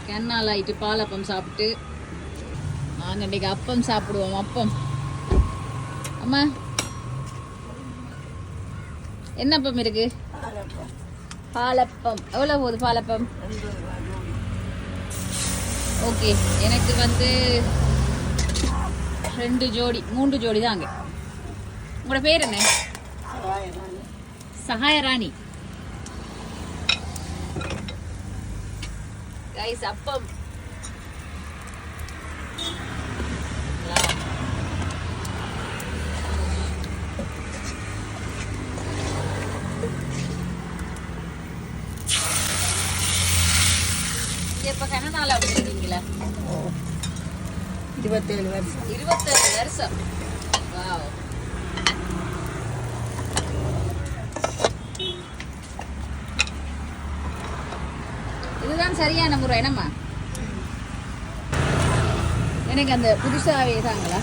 Canal ஆயிட்டு பாலப்பம் சாப்பிட்டு நாங்கள் இன்றைக்கி அப்பம் சாப்பிடுவோம். அப்பம் அம்மா என்ன அப்பம் இருக்கு? பாலப்பம். எவ்வளோ போகுது பாலப்பம்? ஓகே, எனக்கு வந்து 2 ஜோடி 3 ஜோடி தாங்க. உங்களோட பேர் என்ன? சகாயராணி. கைஸ் அப்பம் இப்ப கனடால இருக்கீங்களா? 27 வருஷம். 27 வருஷம். வாவ். இதுதான் சரியான முறை என்னம்மா? எனக்கு அந்த புதுசாவே தாங்களா?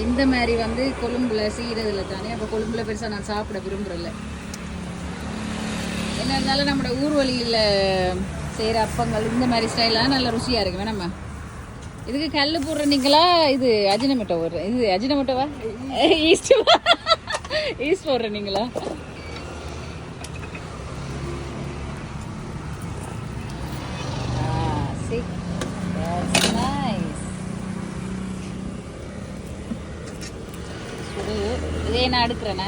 இந்த மாதிரி வந்து கொழும்புல செய்யறதுல தானே. அப்போ கொழும்புல பெருசாக நான் சாப்பிட விரும்புறல. என்ன இருந்தாலும் நம்மளோட ஊர்வலியில் செய்கிற அப்பங்கள் இந்த மாதிரி ஸ்டைலாம் நல்ல ருசியாக இருக்கு வேணாம்மா. இதுக்கு கல் போடுறீங்களா? இது அஜினமோட்டோ போடுற இது அஜினமோட்டோவா ஈஸ்டுவா ஈஸ்ட் போடுறீங்களா? இதே நான் எடுக்கிறேண்ணா.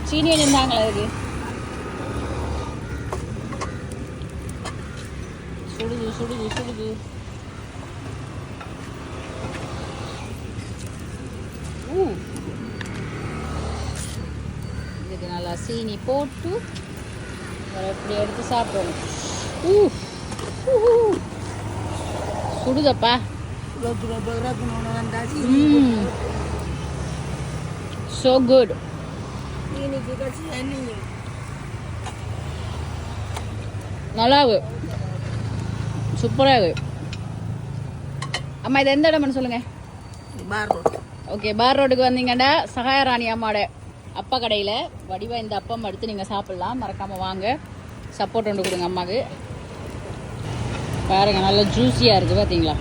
சீனி வச்சுருந்தாங்களா அதுக்கு? சுடுது சுடுது சுடுது. இதுக்கு நல்லா சீனி போட்டு எப்படி எடுத்து சாப்பிடணும். சுடுதப்பா. So good. நல்லா இருக்கு, சூப்பராக இருக்கு. அம்மா இது எந்த இடம்னு சொல்லுங்க? பார் ரோட். ஓகே, பார் ரோடுக்கு வந்தீங்கன்னா சகாயராணி அம்மாவோட அப்பா கடையில் வடிவா இந்த அப்பம் எடுத்து நீங்கள் சாப்பிட்லாம். மறக்காமல் வாங்க, சப்போர்ட் ஒன்று கொடுங்க அம்மாவுக்கு. பாருங்க நல்லா ஜூஸியாக இருக்குது பார்த்தீங்களா?